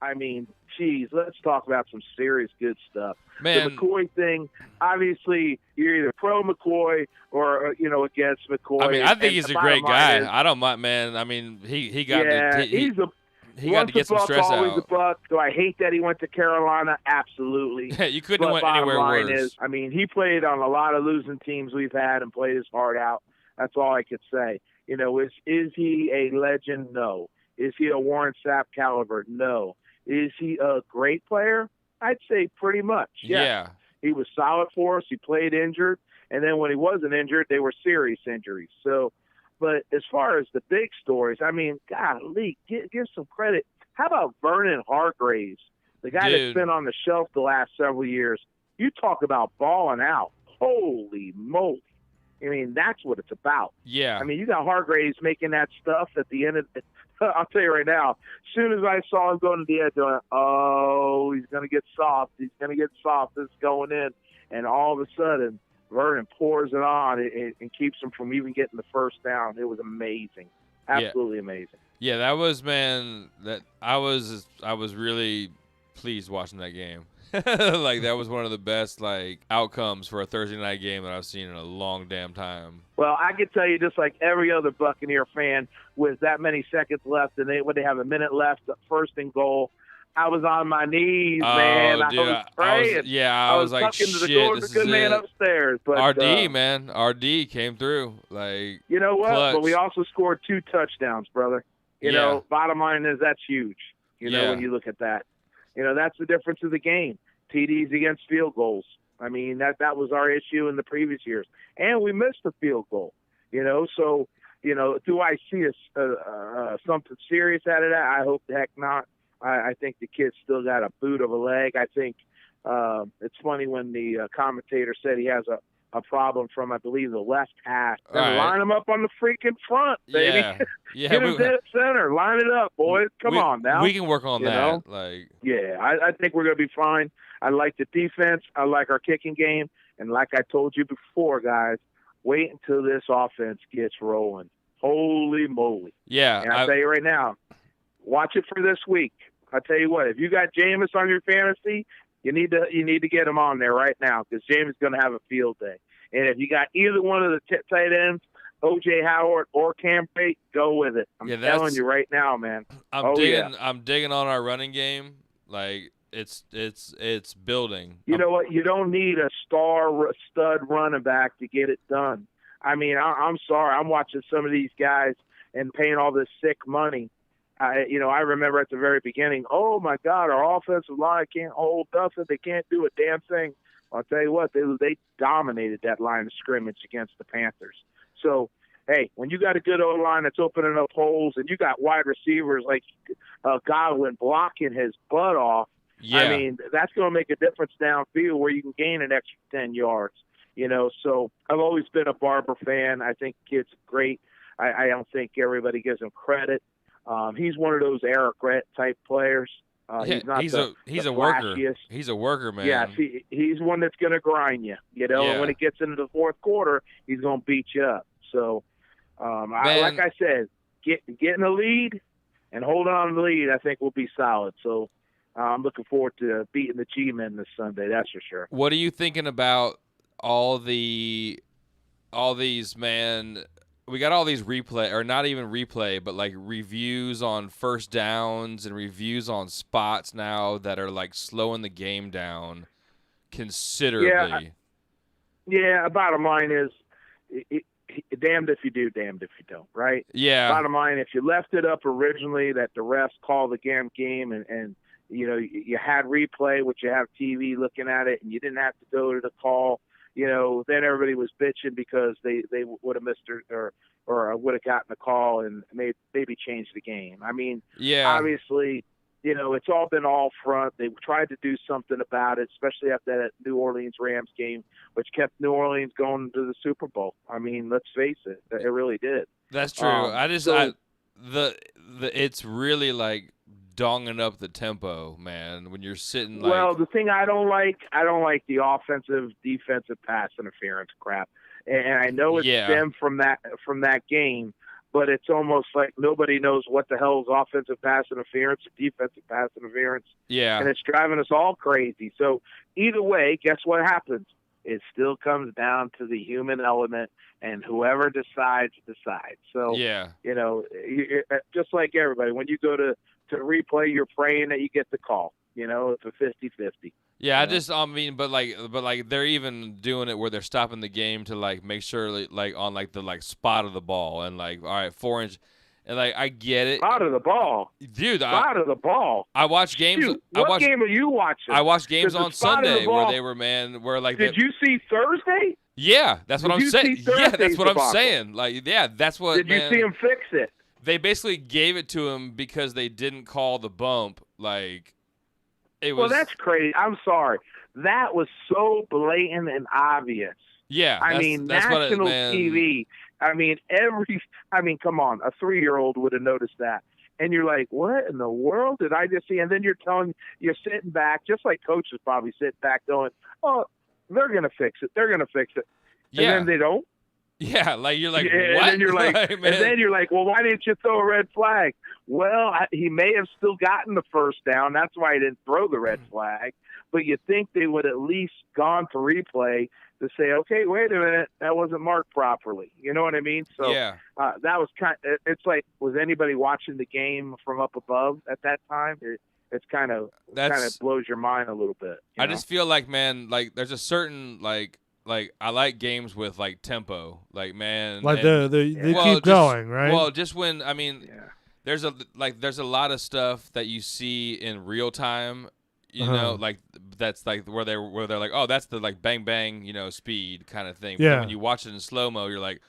I mean, geez, let's talk about some serious good stuff. Man. The McCoy thing, obviously, you're either pro McCoy or against McCoy. I mean, I think and he's the a great bottom line guy. is, I don't mind, man. I mean, he got yeah, to he got once to get a some buck, stress always a out. buck. Do I hate that he went to Carolina? Absolutely. You couldn't But have went bottom anywhere line worse. is, I mean, he played on a lot of losing teams we've had and played his heart out. That's all I could say. Is he a legend? No. Is he a Warren Sapp caliber? No. Is he a great player? I'd say pretty much. Yes. Yeah. He was solid for us. He played injured. And then when he wasn't injured, they were serious injuries. So, but as far as the big stories, I mean, golly, give some credit. How about Vernon Hargraves, the guy that's been on the shelf the last several years? You talk about balling out. Holy moly. I mean, that's what it's about. Yeah. I mean, you got Hargraves making that stuff at the end of the I'll tell you right now, as soon as I saw him going to the edge, I went, oh, he's going to get soft. He's going to get soft. This is going in. And all of a sudden, Vernon pours it on and keeps him from even getting the first down. It was amazing. Absolutely amazing. Yeah, that was, man, that I was really pleased watching that game. Like, that was one of the best, like, outcomes for a Thursday night game that I've seen in a long damn time. Well, I can tell you, just like every other Buccaneer fan, with that many seconds left and when they have a minute left, first and goal, I was on my knees, man. Dude, I was praying. I was like, tucking to the shit, door of this the good is man it. upstairs. But RD, man. RD came through. Like, you know what? clutch. But we also scored 2 touchdowns, brother. You know, bottom line is that's huge. You know, when you look at that. That's the difference of the game. TDs against field goals. I mean, that was our issue in the previous years. And we missed a field goal. So, do I see something serious out of that? I hope the heck not. I think the kid's still got a boot of a leg. I think it's funny when the commentator said he has a problem from, I believe, the left hash. Then line him up on the freaking front, baby. Yeah. Get him dead center. Line it up, boys. Come on now. We can work on that. Know? Like, yeah, I think we're going to be fine. I like the defense. I like our kicking game. And like I told you before, guys, wait until this offense gets rolling. Holy moly. Yeah. And I'll tell you right now, watch it for this week. I tell you what, if you got Jameis on your fantasy, you need to get him on there right now because Jameis is going to have a field day. And if you got either one of the tight ends, O.J. Howard or Cam Brate, go with it. I'm telling you right now, man. I'm digging on our running game. Like, it's building. You know what? You don't need a stud running back to get it done. I mean, I'm sorry. I'm watching some of these guys and paying all this sick money. I remember at the very beginning, oh, my God, our offensive line can't hold nothing. They can't do a damn thing. I'll tell you what, they dominated that line of scrimmage against the Panthers. So, hey, when you got a good O-line that's opening up holes and you got wide receivers like Godwin blocking his butt off, I mean, that's going to make a difference downfield where you can gain an extra 10 yards. So I've always been a Barber fan. I think the kid's great. I don't think everybody gives him credit. He's one of those Eric Rhett type players. He's a worker. He's a worker, man. Yeah, he's one that's going to grind you. And when it gets into the fourth quarter, he's going to beat you up. So, like I said, getting a lead and holding on to the lead, I think will be solid. So, I'm looking forward to beating the G-Men this Sunday. That's for sure. What are you thinking about all these, man? We got all these replay, or not even replay, but like reviews on first downs and reviews on spots now that are like slowing the game down considerably. Yeah. Bottom line is, damned if you do, damned if you don't, right? Yeah. Bottom line, if you left it up originally that the refs call the damn game and you had replay, which you have TV looking at it, and you didn't have to go to the call. Then everybody was bitching because they would have missed or would have gotten the call and maybe changed the game. I mean, obviously, it's all been all front. They tried to do something about it, especially after that New Orleans Rams game, which kept New Orleans going to the Super Bowl. I mean, let's face it, it really did. That's true. It's really like donging up the tempo, man, when you're sitting like... Well, the thing I don't like the offensive, defensive pass interference crap. And I know it's stemmed from that game, but it's almost like nobody knows what the hell is offensive pass interference or defensive pass interference. Yeah. And it's driving us all crazy. So either way, guess what happens? It still comes down to the human element, and whoever decides. So, Yeah. just like everybody, when you go to replay, you're praying that you get the call. It's a 50-50. Yeah, I mean, but like they're even doing it where they're stopping the game to like make sure like on like the like spot of the ball and like all right 4-inch, and like I get it. Spot of the ball, dude. Spot of the ball. I watch games. Shoot, what game are you watching? I watched games on Sunday ball, where they were like. Did you see Thursday? Yeah, that's what I'm saying. Yeah, that's what I'm saying. Like, yeah, that's what. Did you see him fix it? They basically gave it to him because they didn't call the bump. Like. Well, that's crazy. I'm sorry. That was so blatant and obvious. Yeah, I mean, national TV. I mean, come on. A 3-year-old would have noticed that. And you're like, what in the world did I just see? And then you're sitting back, just like coaches probably sit back going, oh, they're going to fix it. They're going to fix it. And then they don't. Yeah, like you're like, what? And then you're like, well, why didn't you throw a red flag? Well, he may have still gotten the first down. That's why he didn't throw the red flag. But you think they would at least gone to replay to say, okay, wait a minute, that wasn't marked properly. You know what I mean? So yeah. That was it's like, was anybody watching the game from up above at that time? It's kind of blows your mind a little bit. I just feel like, man, like there's a certain like I like games with like tempo, like man, like they keep going, right? Well, just when there's a lot of stuff that you see in real time, you know, like that's like where they're like, oh, that's the like bang bang, speed kind of thing. But then when you watch it in slow mo, you're like,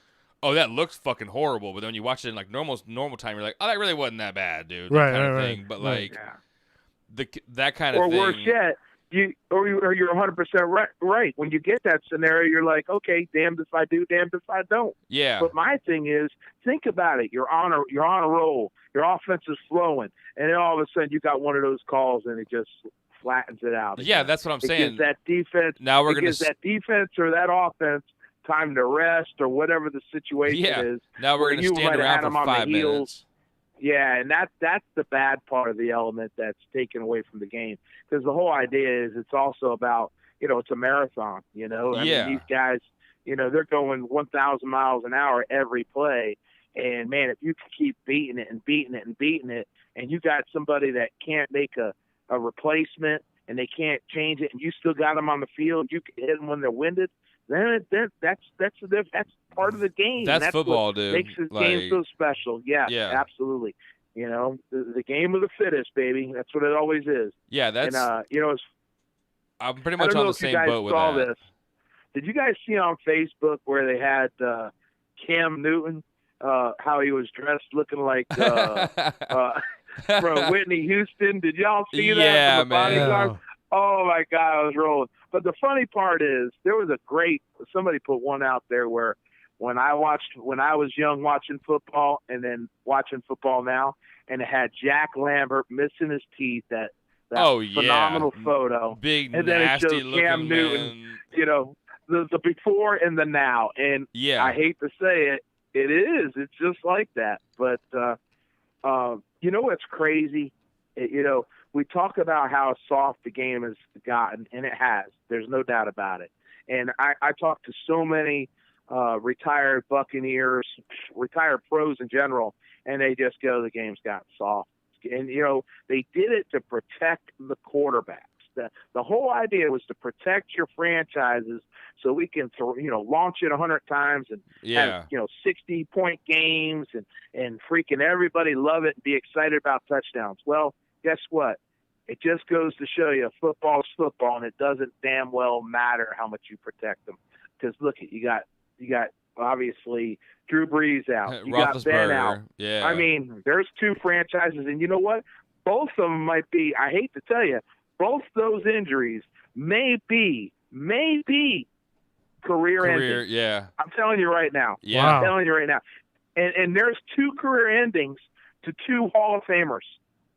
oh, that looks fucking horrible. But then when you watch it in like normal time, you're like, oh, that really wasn't that bad, dude. Right, kind of right, thing. But like that kind of thing. Or worse yet. You're 100% right. When you get that scenario, you're like, okay, damned if I do, damned if I don't. Yeah. But my thing is, think about it. You're on a roll. Your offense is flowing, and then all of a sudden you got one of those calls, and it just flattens it out. Yeah, that's what I'm saying. Gives that defense. Now we're gives that defense or that offense time to rest or whatever the situation is. Now we're going to stand around for 5 minutes. Yeah, and that's the bad part of the element that's taken away from the game. Because the whole idea is it's also about, it's a marathon, I mean, these guys, they're going 1,000 miles an hour every play. And, man, if you can keep beating it and beating it and beating it, and you got somebody that can't make a replacement and they can't change it, and you still got them on the field, you can hit them when they're winded, then that's part of the game. That's football, what dude. Makes this game so special. Yeah, absolutely. The game of the fittest, baby. That's what it always is. Yeah, that's. And I'm pretty much on the same boat with that. This. Did you guys see on Facebook where they had Cam Newton? How he was dressed, looking like from Whitney Houston. Did y'all see that? Yeah, from the Bodyguard? Yeah. Oh my God, I was rolling. But the funny part is, there was somebody put one out there where when I was young watching football and then watching football now, and it had Jack Lambert missing his teeth, that phenomenal photo. Big, and then nasty it shows looking Cam Newton, the before and the now. And I hate to say it, it is. It's just like that. But, what's crazy? We talk about how soft the game has gotten, and it has. There's no doubt about it. And I talk to so many retired Buccaneers, retired pros in general, and they just go, the game's gotten soft. And, they did it to protect the quarterbacks. The whole idea was to protect your franchises so we can, launch it 100 times and have, 60-point games and freaking everybody love it and be excited about touchdowns. Well, guess what? It just goes to show you football's football, and it doesn't damn well matter how much you protect them. Because look, you got obviously Drew Brees out, you got Ben out. Yeah. I mean, there's 2 franchises, and you know what? Both of them might be. I hate to tell you, both those injuries may be career ending. Yeah. I'm telling you right now. Yeah. Wow. I'm telling you right now. And there's 2 career endings to 2 Hall of Famers.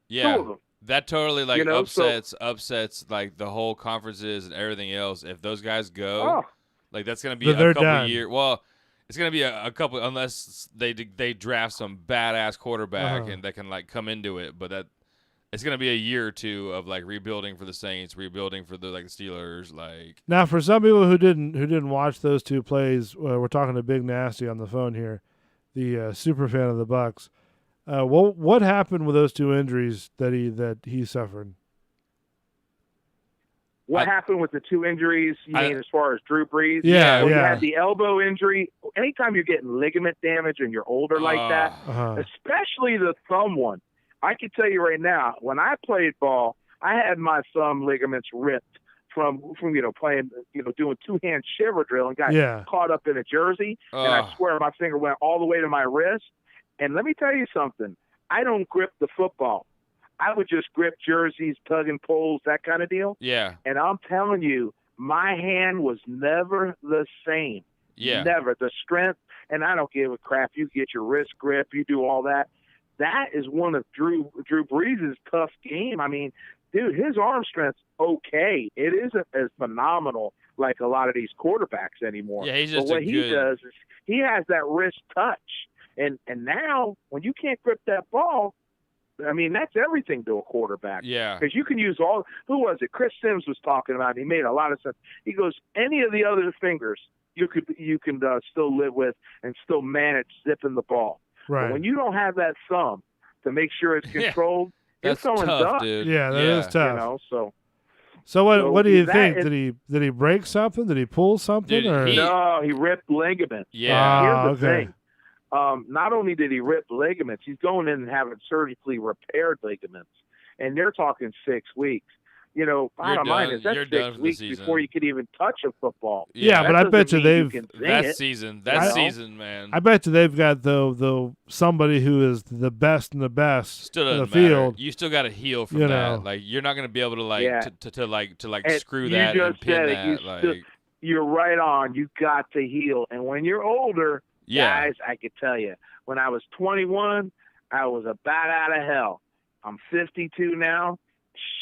Yeah. 2 of them. That totally upsets like the whole conferences and everything else. If those guys go, like that's gonna be a couple years. Well, It's gonna be a couple, unless they draft some badass quarterback and that can like come into it. But it's gonna be a year or two of like rebuilding for the Saints, rebuilding for the Steelers. Like now, for some people who didn't watch those two plays, we're talking to Big Nasty on the phone here, the super fan of the Bucs. What happened with those two injuries that he suffered? What happened with the two injuries, you mean as far as Drew Brees? Yeah, He had the elbow injury. Anytime you're getting ligament damage and you're older like that, especially the thumb one, I can tell you right now, when I played ball, I had my thumb ligaments ripped from playing, doing two-hand shiver drill and got caught up in a jersey, and I swear my finger went all the way to my wrist. And let me tell you something. I don't grip the football. I would just grip jerseys, tug and pulls, that kind of deal. Yeah. And I'm telling you, my hand was never the same. Yeah. Never. The strength, and I don't give a crap. You get your wrist grip, you do all that. That is one of Drew Brees' tough game. I mean, dude, his arm strength's okay. It isn't as phenomenal like a lot of these quarterbacks anymore. Yeah, he's just but what he does is he has that wrist touch. And now, when you can't grip that ball, I mean, that's everything to a quarterback. Yeah. Because you can use who was it? Chris Sims was talking about it. He made a lot of sense. He goes, any of the other fingers you can still live with and still manage zipping the ball. Right. But when you don't have that thumb to make sure it's controlled, that's it's tough, dude. Yeah, that is tough. So what do you think? Did he break something? Did he pull something? No, he ripped ligaments. Yeah. Here's the thing. Not only did he rip ligaments, he's going in and having surgically repaired ligaments, and they're talking 6 weeks. Bottom line is that's 6 weeks before you could even touch a football. Yeah, but I bet you that season, man. I bet you they've got the somebody who is the best and the best still in the matter. field. You still got to heal from that. Like you're not going to be able to to screw that and pin that. You're right on. You got to heal, and when you're older. Yeah. Guys, I could tell you, when I was 21, I was a bat out of hell. I'm 52 now.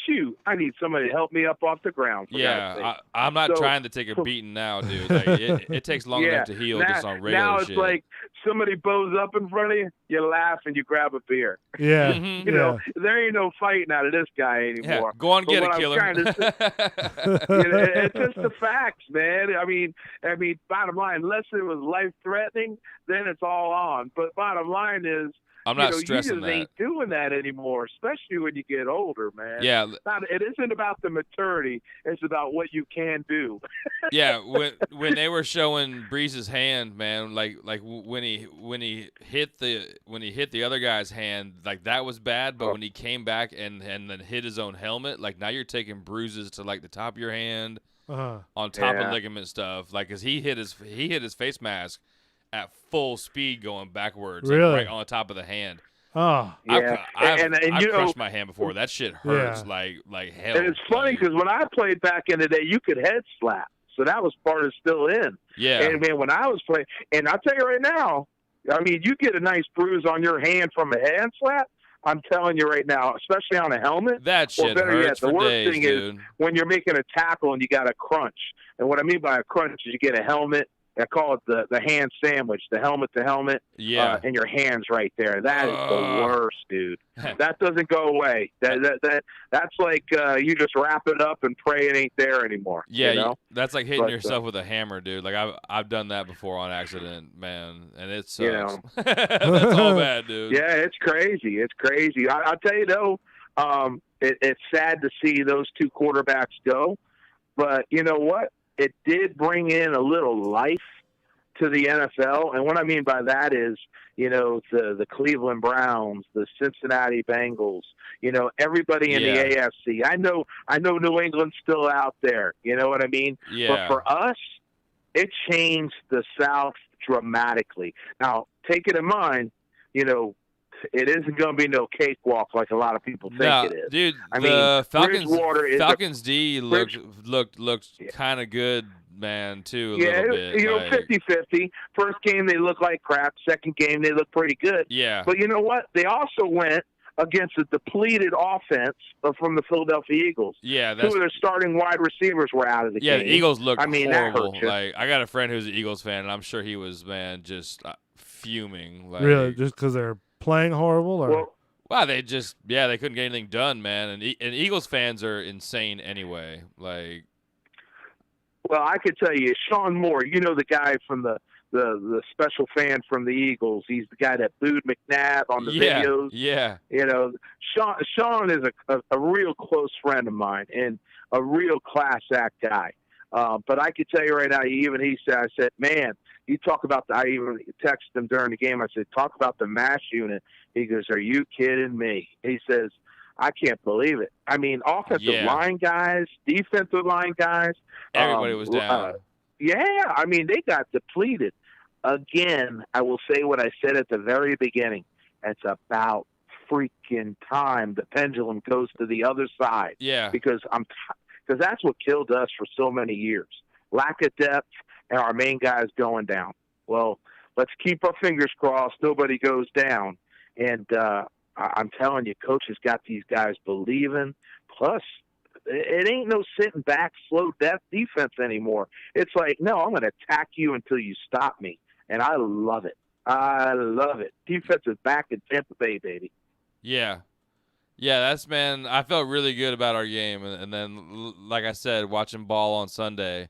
Shoot, I need somebody to help me up off the ground. I'm not trying to take a beating now, dude. Like, it takes long enough to heal just on regular now it's shit. like somebody bows up in front of you, you laugh and you grab a beer. Yeah. There ain't no fighting out of this guy anymore. Yeah, go on, get it, killer. It's just the facts, man. I mean, bottom line, unless it was life-threatening, then it's all on. But bottom line is, I'm not stressing you just ain't doing that anymore, especially when you get older, man. Yeah. It isn't about the maturity. It's about what you can do. Yeah, when they were showing Breeze's hand, man, like when he hit the other guy's hand, like that was bad, but when he came back and then hit his own helmet, like now you're taking bruises to like the top of your hand on top of ligament stuff, like cuz he hit his face mask at full speed going backwards, really? Like right on the top of the hand. Oh, yeah. I've crushed my hand before. That shit hurts like hell. And it's funny because when I played back in the day, you could head slap, so that was part of still in. Yeah. And man, when I was playing, and I'll tell you right now, I mean, you get a nice bruise on your hand from a hand slap. I'm telling you right now, especially on a helmet. That shit hurts the for worst days, thing dude. is when you're making a tackle and you got a crunch. And what I mean by a crunch is you get a helmet. I call it the hand sandwich, the helmet to helmet, and your hands right there. That is the worst, dude. That doesn't go away. That's like you just wrap it up and pray it ain't there anymore. Yeah, that's like hitting yourself with a hammer, dude. Like I've done that before on accident, man, and it sucks. That's all bad, dude. Yeah, it's crazy. It's crazy. I'll tell you though, it's sad to see those two quarterbacks go, but you know what? It did bring in a little life to the NFL. And what I mean by that is, the Cleveland Browns, the Cincinnati Bengals, everybody in the AFC. I know New England's still out there. You know what I mean? Yeah. But for us, it changed the South dramatically. Now, take it in mind, it isn't going to be no cakewalk like a lot of people think it is. Dude, I mean, Falcons D looked kind of good, man, too, a little bit. 50-50. First game, they look like crap. Second game, they look pretty good. Yeah. But you know what? They also went against a depleted offense from the Philadelphia Eagles. Yeah, two of their starting wide receivers were out of the game. Yeah, the Eagles looked horrible. That hurt you. Like, I got a friend who's an Eagles fan, and I'm sure he was, man, just fuming. Like, really, just because they're playing horrible, or wow, they couldn't get anything done, man. And Eagles fans are insane anyway. Like, well, I could tell you, Sean Moore, the guy from the special fan from the Eagles. He's the guy that booed McNabb on the videos. Yeah. Sean is a real close friend of mine and a real class act guy. But I could tell you right now, he said, I said, man, you talk about I even texted him during the game. I said, talk about the MASH unit. He goes, are you kidding me? He says, I can't believe it. I mean, offensive line guys, defensive line guys. Everybody was down. I mean, they got depleted. Again, I will say what I said at the very beginning. It's about freaking time the pendulum goes to the other side. Yeah. Because that's what killed us for so many years. Lack of depth and our main guys going down. Well, let's keep our fingers crossed nobody goes down. And I'm telling you, Coach has got these guys believing. Plus, it ain't no sitting back, slow death defense anymore. It's like, no, I'm going to attack you until you stop me. And I love it. I love it. Defense is back in Tampa Bay, baby. Yeah. Yeah, man, I felt really good about our game. And then, like I said, watching ball on Sunday,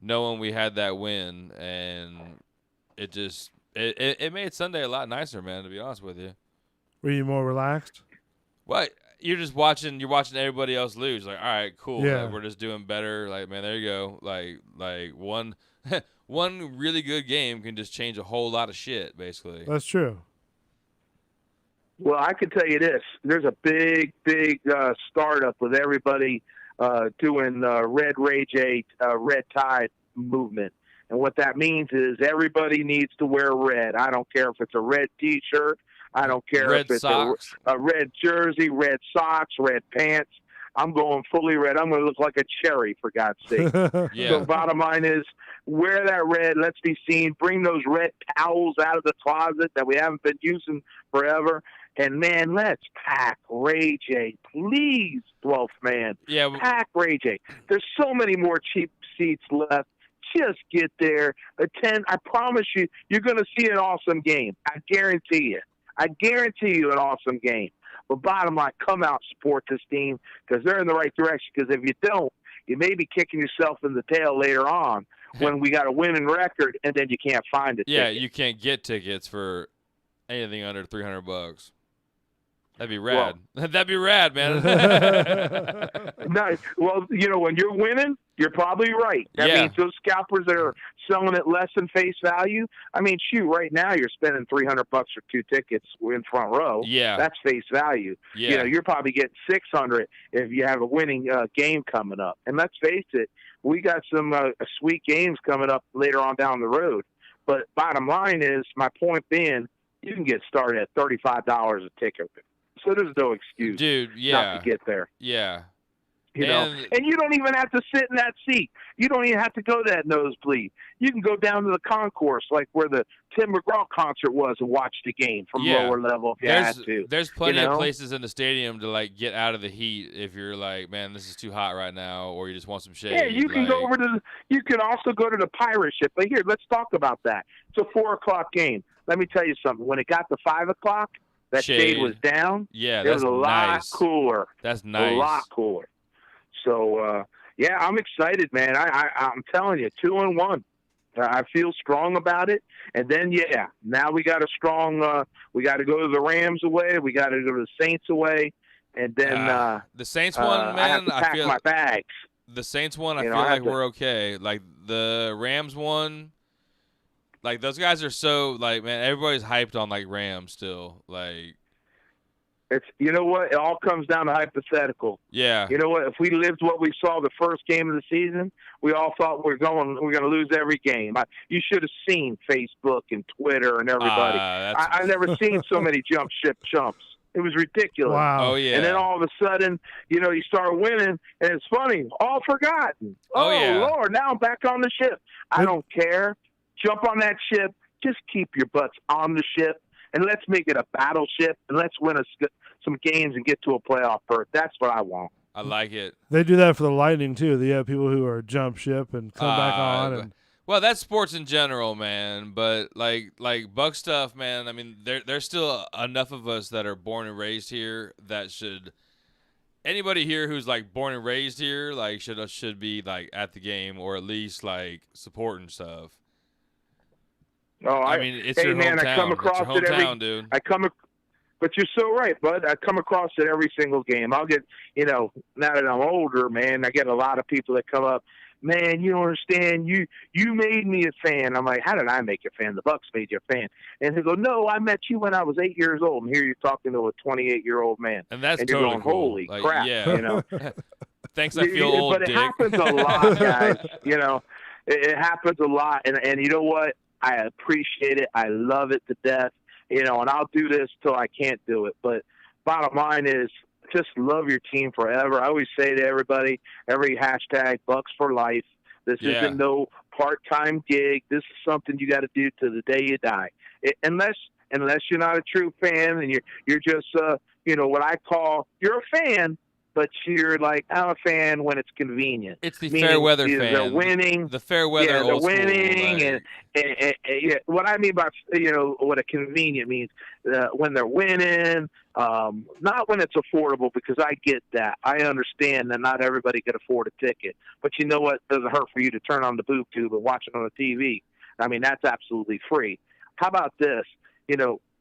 knowing we had that win, and it just it made Sunday a lot nicer, man, to be honest with you. Were you more relaxed? Well, you're watching everybody else lose. Like, all right, cool. Yeah. Like, we're just doing better. Like, man, there you go. Like one one really good game can just change a whole lot of shit, basically. That's true. Well, I can tell you this. There's a big startup with everybody doing Red Rage 8, Red Tide movement. And what that means is everybody needs to wear red. I don't care if it's a red T-shirt. I don't care if it's a red jersey, red socks, red pants. I'm going fully red. I'm going to look like a cherry, for God's sake. Yeah. So bottom line is, wear that red. Let's be seen. Bring those red towels out of the closet that we haven't been using forever. And, man, let's pack Rage 8. Please, 12th man. Yeah. Pack Rage 8. There's so many more cheap seats left. Just get there. Attend. I promise you, you're going to see an awesome game. I guarantee you. I guarantee you an awesome game. But bottom line, come out, support this team, because they're in the right direction. Because if you don't, you may be kicking yourself in the tail later on when we got a winning record and then you can't find it. Yeah, you can't get tickets for anything under $300. That'd be rad. Well, that'd be rad, man. No, well, when you're winning, you're probably right. That means those scalpers that are selling it less than face value. I mean, shoot, right now you're spending $300 for 2 tickets in front row. Yeah, that's face value. Yeah, you're probably getting $600 if you have a winning game coming up. And let's face it, we got some sweet games coming up later on down the road. But bottom line is, my point being, you can get started at $35 a ticket. So there's no excuse, dude. not to get there. Yeah, and you don't even have to sit in that seat. You don't even have to go to that nosebleed. You can go down to the concourse, like where the Tim McGraw concert was, and watch the game from lower level if you had to. There's plenty of places in the stadium to get out of the heat if you're like, man, this is too hot right now, or you just want some shade. Yeah, you can go over to. You can also go to the pirate ship. But here, let's talk about that. It's a 4:00 game. Let me tell you something. When it got to 5 o'clock. That shade was down. Yeah, it was a lot cooler. That's nice. A lot cooler. So, I'm excited, man. I'm telling you, 2-1. I feel strong about it. And then, now we got a strong. We got to go to the Rams away. We got to go to the Saints away. And then the Saints one, man. I have to pack my bags. The Saints one, I feel like we're okay. Like the Rams one. Like, those guys are so, man, everybody's hyped on, Rams still. It's, you know what? It all comes down to hypothetical. Yeah. You know what? If we lived what we saw the first game of the season, we all thought we're going to lose every game. You should have seen Facebook and Twitter and everybody. I've never seen so many jump ship chumps. It was ridiculous. Wow. Oh, yeah. And then all of a sudden, you start winning, and it's funny. All forgotten. Oh yeah. Lord, now I'm back on the ship. I don't care. Jump on that ship. Just keep your butts on the ship and let's make it a battleship, and let's win some games and get to a playoff berth. That's what I want. I like it. They do that for the Lightning too. They have people who are jump ship and come back on. And well, that's sports in general, man. But like Buck stuff, man. I mean, there's still enough of us that are born and raised here that should. Anybody here who's like born and raised here, like should be like at the game or at least like supporting stuff. Oh, I mean, it's your hometown. I come across it's your hometown, dude. dude. But you're so right, bud. I come across it every single game. I'll get, now that I'm older, man, I get a lot of people that come up. Man, you don't understand. You made me a fan. I'm like, how did I make you a fan? The Bucs made you a fan. And they go, no, I met you when I was 8 years old. And here you're talking to a 28-year-old man. And that's and you're totally going, cool. holy like, crap, yeah. Thanks, I feel old, but it dick. happens a lot, guys. It happens a lot. And you know what? I appreciate it. I love it to death. And I'll do this till I can't do it. But bottom line is, just love your team forever. I always say to everybody, every hashtag, Bucks for life. This isn't no part-time gig. This is something you got to do to the day you die. Unless you're not a true fan and you're just what I call, you're a fan, but you're like, I'm a fan when it's convenient. It's the fair weather fan. They're winning. The fair weather they're old winning. School, and what I mean by, what a convenient means, when they're winning, not when it's affordable, because I get that. I understand that not everybody can afford a ticket. But you know what? It doesn't hurt for you to turn on the boob tube and watch it on the TV. I mean, that's absolutely free. How about this?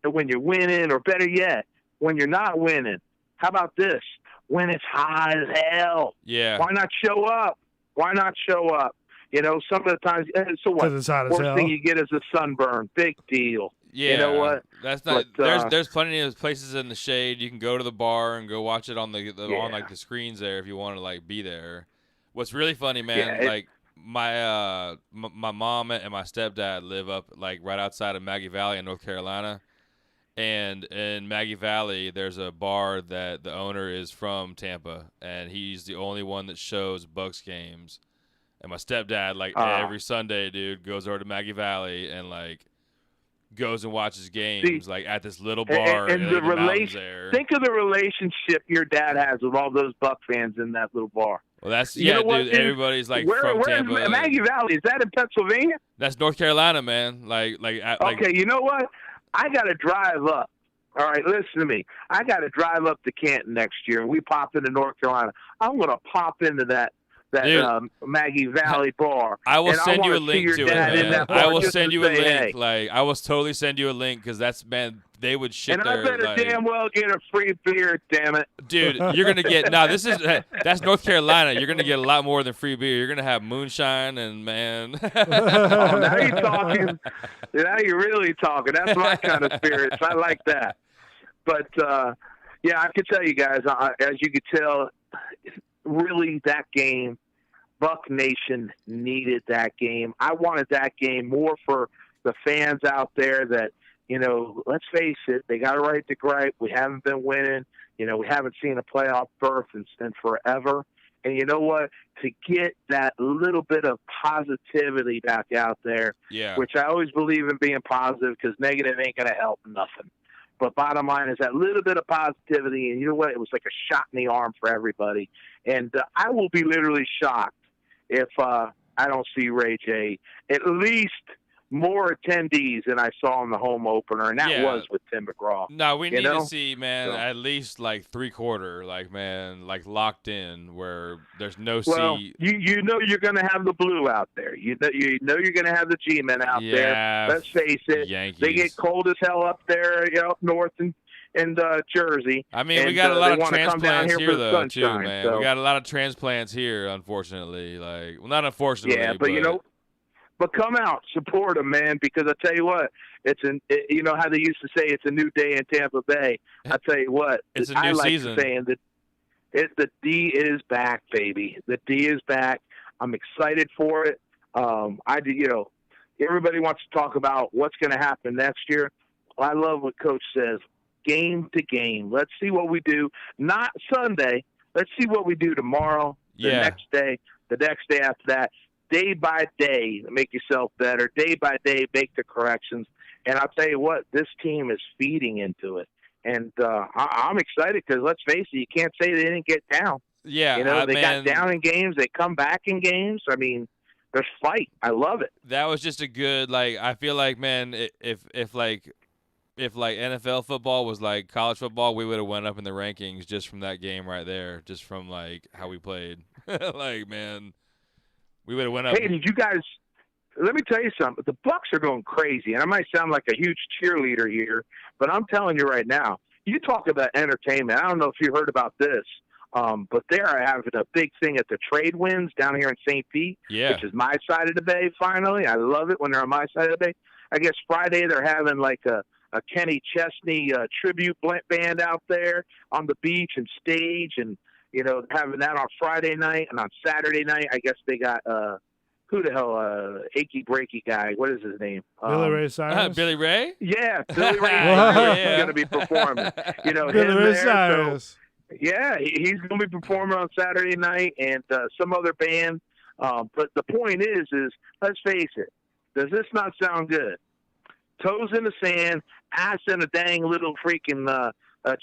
When you're winning, or better yet, when you're not winning, how about this? When it's hot as hell. Yeah. Why not show up? Some of the times, so what? It's hot as Worst hell. thing you get is a sunburn. Big deal. Yeah. You know what? That's not. But, there's plenty of places in the shade. You can go to the bar and go watch it on on like the screens there if you want to like be there. What's really funny, man, like my mom and my stepdad live up like right outside of Maggie Valley in North Carolina. And in Maggie Valley, there's a bar that the owner is from Tampa, and he's the only one that shows Bucs games. And my stepdad, like every Sunday, dude, goes over to Maggie Valley and like goes and watches games like at this little bar and in the mountains there. Think of the relationship your dad has with all those Buck fans in that little bar. Well, that's dude. Everybody's like from Tampa. Where's Maggie Valley? Is that in Pennsylvania? That's North Carolina, man. Okay, you know what? I got to drive up. All right, listen to me. I got to drive up to Canton next year. We pop into North Carolina. I'm going to pop into that Maggie Valley bar. I will send you a link to it, man. I will send you a link. Hey. Like, I will totally send you a link because they would shit and there. And I better damn well get a free beer, damn it. Dude, you're going to get, that's North Carolina. You're going to get a lot more than free beer. You're going to have moonshine and, man. Oh, now you're talking. Now you're really talking. That's my kind of spirits. I like that. But, I can tell you guys, as you could tell, really that game, Buck Nation needed that game. I wanted that game more for the fans out there that, let's face it, they got a right to gripe. We haven't been winning. We haven't seen a playoff berth in forever. And you know what? To get that little bit of positivity back out there, which I always believe in being positive because negative ain't going to help nothing. But bottom line is that little bit of positivity, and you know what? It was like a shot in the arm for everybody. And I will be literally shocked if I don't see Ray J. At least more attendees than I saw in the home opener, and that was with Tim McGraw. No, we need to see, man, at least like three-quarter, like locked in where there's no seat. You know you're going to have the blue out there. You know you're going to have the G-men out there. Let's face it. Yankees. They get cold as hell up there, up north in Jersey. I mean, we got a lot of transplants here though, sunshine, too, man. So. We got a lot of transplants here, unfortunately. Not unfortunately. Yeah, but But come out, support them, man, because I tell you what, you know how they used to say it's a new day in Tampa Bay. I tell you what, it's a new season. Saying that the D is back, baby. The D is back. I'm excited for it. Everybody wants to talk about what's going to happen next year. I love what Coach says, game to game. Let's see what we do. Not Sunday. Let's see what we do tomorrow, the next day, the next day after that. Day by day, make yourself better. Day by day, make the corrections. And I'll tell you what, this team is feeding into it. And I'm excited because, let's face it, you can't say they didn't get down. Yeah, They got down in games. They come back in games. I mean, there's fight. I love it. That was just a good, like, I feel like, man, if NFL football was like college football, we would have went up in the rankings just from that game right there, just from like how we played. Like, man, we would have went up. Hey, did you guys? Let me tell you something. The Bucs are going crazy, and I might sound like a huge cheerleader here, but I'm telling you right now. You talk about entertainment. I don't know if you heard about this, but they are having a big thing at the Trade Winds down here in St. Pete, which is my side of the bay. Finally, I love it when they're on my side of the bay. I guess Friday they're having like a Kenny Chesney tribute band out there on the beach and stage, and having that on Friday night, and on Saturday night I guess they got who the hell achy breaky guy, what is his name? Billy Ray Cyrus. Billy Ray? Yeah, Billy Ray Cyrus is going to be performing. Billy Ray Cyrus. So, yeah, he's going to be performing on Saturday night, and some other band. But the point is let's face it, does this not sound good? Toes in the sand, ass in a dang little freaking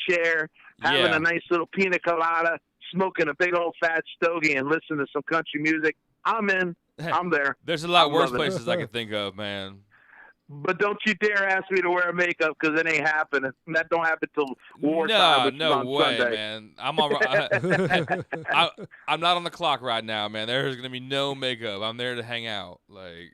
chair, having a nice little pina colada, smoking a big old fat stogie, and listening to some country music. I'm in. I'm there. There's a lot worse places I can think of, man. But don't you dare ask me to wear makeup, because it ain't happening. That don't happen till wartime. No way, Sunday. man. I'm all right. I'm not on the clock right now, man. There's gonna be no makeup. I'm there to hang out, like.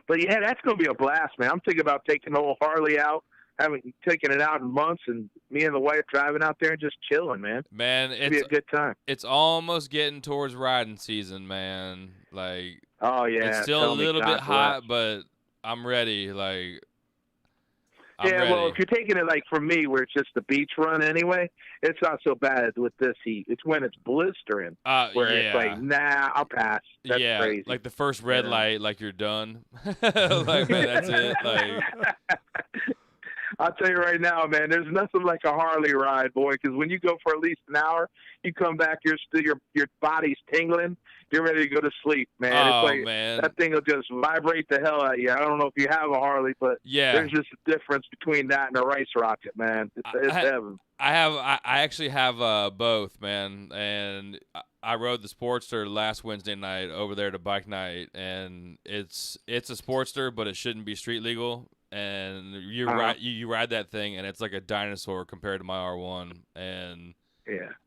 But yeah, that's gonna be a blast, man. I'm thinking about taking the old Harley out. Haven't taken it out in months, and me and the wife driving out there and just chilling, man. Man, it'll be a good time. It's almost getting towards riding season, man. Like, oh yeah, it's still a little bit hot, but I'm ready. Like, I'm ready. Well, if you're taking it like from me, where it's just the beach run anyway, it's not so bad with this heat. It's when it's blistering, where it's like, nah, I'll pass. That's crazy. Like the first red light, like you're done. Like, man, that's it. Like. I'll tell you right now, man, there's nothing like a Harley ride, boy, because when you go for at least an hour, you come back, your body's tingling, you're ready to go to sleep, man. Oh, it's like, man. That thing will just vibrate the hell out of you. I don't know if you have a Harley, but there's just a difference between that and a rice rocket, man. It's heaven. I actually have both, man, and I rode the Sportster last Wednesday night over there to bike night, and it's a Sportster, but it shouldn't be street legal. And you ride that thing, and it's like a dinosaur compared to my R1, and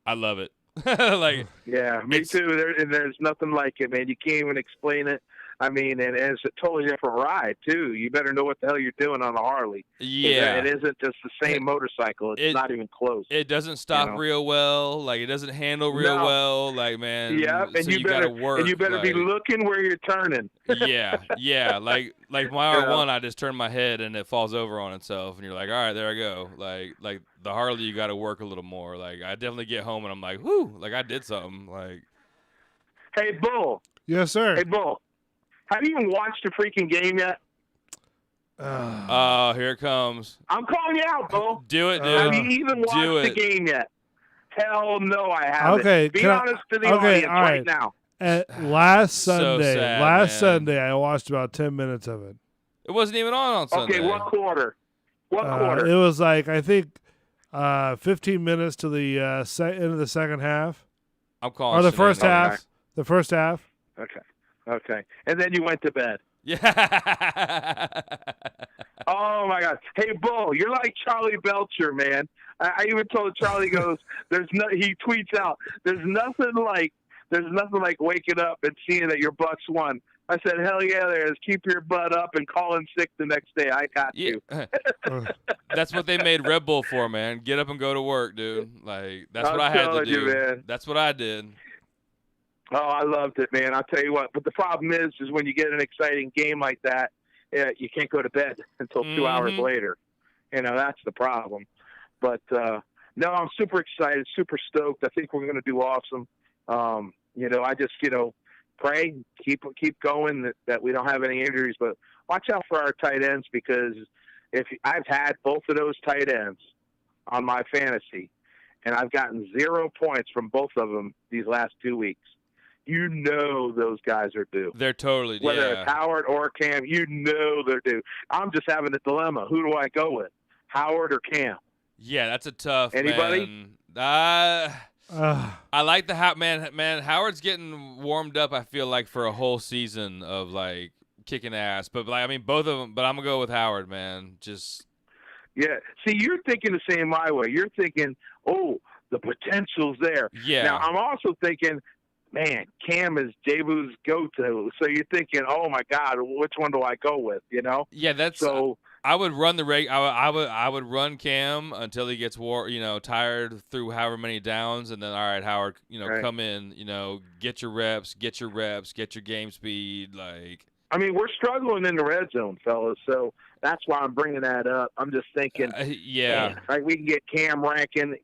I love it. Like, yeah, me too. There's nothing like it, man. You can't even explain it. I mean, and it's a totally different ride too. You better know what the hell you're doing on a Harley. Yeah, it isn't just the same motorcycle. It's not even close. It doesn't stop real well. Like, it doesn't handle real well. Like, man. Yeah, and so you better gotta work. And you better be looking where you're turning. Yeah. Like my R1, I just turn my head and it falls over on itself, and you're like, all right, there I go. Like the Harley, you got to work a little more. Like, I definitely get home and I'm like, whoo, like I did something. Like, hey, Bull. Yes, sir. Hey, Bull. Have you even watched the freaking game yet? Oh, here it comes. I'm calling you out, Bull. Do it, dude. Have you even watched the game yet? Hell no, I haven't. Okay, be honest to the audience right now. Last Sunday, sad, Sunday, I watched about 10 minutes of it. It wasn't even on Sunday. Okay, what quarter? What quarter? It was like, I think, 15 minutes to the end of the second half. I'm calling. Or the first half. Okay. The first half. Okay. And then you went to bed. Yeah. Oh my God. Hey, Bull, you're like Charlie Belcher, man. I even told Charlie, goes, he tweets out, there's nothing like waking up and seeing that your Bucs won. I said, hell yeah, there is. Keep your butt up and call in sick the next day. I got you. That's what they made Red Bull for, man. Get up and go to work, dude. Like, that's what I had to do. You, man. That's what I did. Oh, I loved it, man. I'll tell you what. But the problem is when you get an exciting game like that, you can't go to bed until 2 hours later. That's the problem. But, no, I'm super excited, super stoked. I think we're going to do awesome. I just, pray, keep going, that we don't have any injuries. But watch out for our tight ends, because I've had both of those tight ends on my fantasy, and I've gotten 0 points from both of them these last 2 weeks. you know those guys are due. They're totally Whether yeah. it's Howard or Cam, you know they're due. I'm just having a dilemma. Who do I go with, Howard or Cam? Yeah, that's a tough Anybody? man. I like the man. Howard's getting warmed up. I feel like for a whole season of like kicking ass. But like, I mean, both of them. But I'm gonna go with Howard, man. Just Yeah. See, you're thinking the same my way. You're thinking, oh, the potential's there. yeah. Now, I'm also thinking, man, Cam is J-Boo's go-to. So you're thinking, oh my God, which one do I go with? You know? Yeah, that's So I would run the reg. I would run Cam until he gets tired through however many downs, and then all right, Howard, right. come in, get your reps, get your game speed, like. I mean, we're struggling in the red zone, fellas. So that's why I'm bringing that up. I'm just thinking, yeah, man, like we can get Cam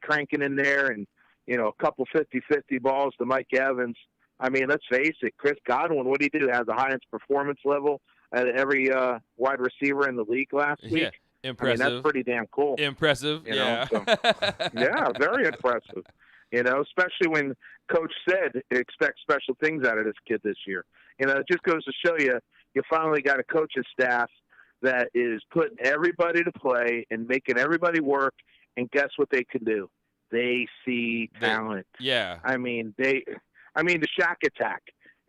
cranking in there, and a couple 50-50 balls to Mike Evans. I mean, let's face it, Chris Godwin, what did he do? Has the highest performance level at every wide receiver in the league last week. Yeah, impressive. I mean, that's pretty damn cool. Impressive, yeah. Yeah, very impressive. Especially when Coach said expect special things out of this kid this year. It just goes to show you finally got a coaching staff that is putting everybody to play and making everybody work. And guess what they can do? They see talent. Yeah. I mean, the Shaq attack.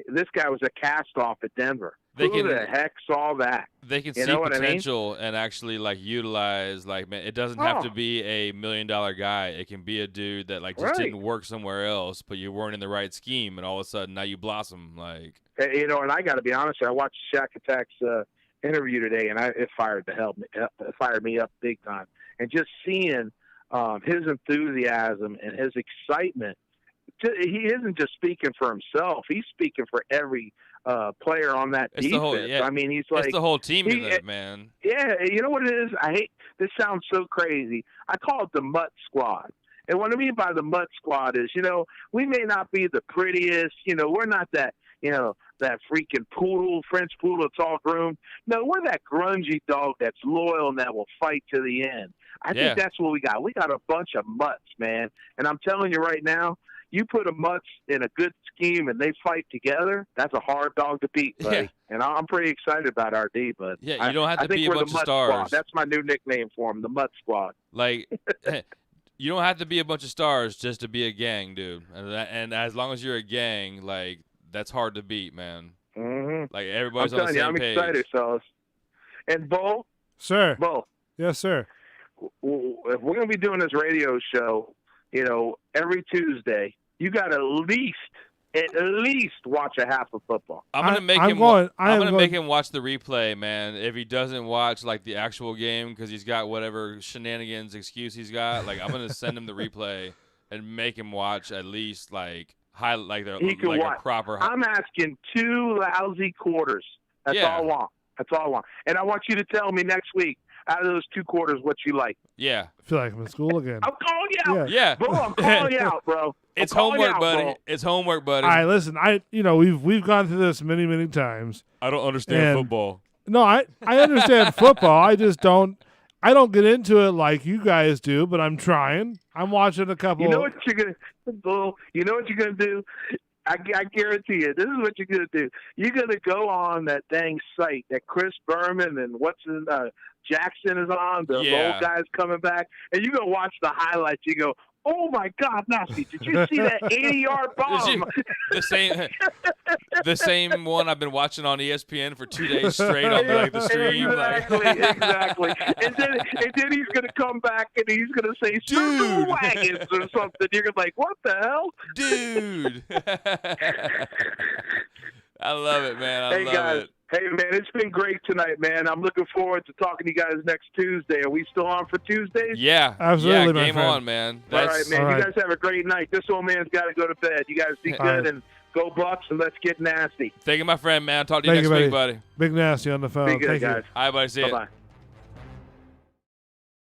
This guy was a cast-off at Denver. Who the heck saw that? They can see potential and actually utilize man. It doesn't have to be a $1 million guy. It can be a dude that just didn't work somewhere else, but you weren't in the right scheme, and all of a sudden now you blossom. And I got to be honest, I watched Shaq Attack's interview today, and it fired me up big time. And just seeing his enthusiasm and his excitement. He isn't just speaking for himself. He's speaking for every player on that defense. I mean, he's like... It's the whole team in that, man. Yeah, you know what it is? This sounds so crazy. I call it the Mutt Squad. And what I mean by the Mutt Squad is, we may not be the prettiest. We're not that, that freaking French poodle that's all groomed. No, we're that grungy dog that's loyal and that will fight to the end. I think that's what we got. We got a bunch of mutts, man. And I'm telling you right now, you put a mutts in a good scheme and they fight together, that's a hard dog to beat, buddy. Yeah. And I'm pretty excited about RD, but yeah, you don't have to be a bunch of stars. Squad. That's my new nickname for him, the Mutt Squad. You don't have to be a bunch of stars just to be a gang, dude. And as long as you're a gang, that's hard to beat, man. Mm-hmm. Everybody's on the same page. I'm excited, fellas. And Bo? Sir. Bo. Yes, sir. If we're going to be doing this radio show, every Tuesday, you got to at least watch a half of football. I'm gonna make him watch the replay, man. If he doesn't watch the actual game because he's got whatever shenanigans excuse he's got, I'm gonna send him the replay and make him watch at least a proper. I'm asking 2 lousy quarters. That's all I want. That's all I want. And I want you to tell me next week, out of those 2 quarters, what you like. Yeah. I feel like I'm in school again. I'm calling you out. Yeah. Bro, I'm calling you out, bro. It's homework, buddy. Bro. It's homework, buddy. All right, listen. We've gone through this many, many times. I don't understand football. No, I understand football. I just don't. I don't get into it like you guys do, but I'm trying. I'm watching a couple. You know what you're gonna do? I guarantee you, this is what you're going to do. You're going to go on that dang site that Chris Berman and Jackson is on, the old guys coming back, and you're going to watch the highlights. You go, oh, my God, Nasty, did you see that 80-yard bomb? The same one I've been watching on ESPN for 2 days straight on the stream. Exactly. And then he's going to come back and he's going to say, "Circle wagons" or something. You're going to be like, what the hell? Dude. I love it, man. I love it. Hey, man, it's been great tonight, man. I'm looking forward to talking to you guys next Tuesday. Are we still on for Tuesdays? Yeah. Absolutely, yeah, my game friend. on, man. All right, man. You guys have a great night. This old man's got to go to bed. You guys be good and go Bucs, and let's get nasty. Thank you, my friend, man. Talk to you next week, buddy. Big Nasty on the phone. Be good, Thank guys. you. All right, buddy. See you. Bye-bye.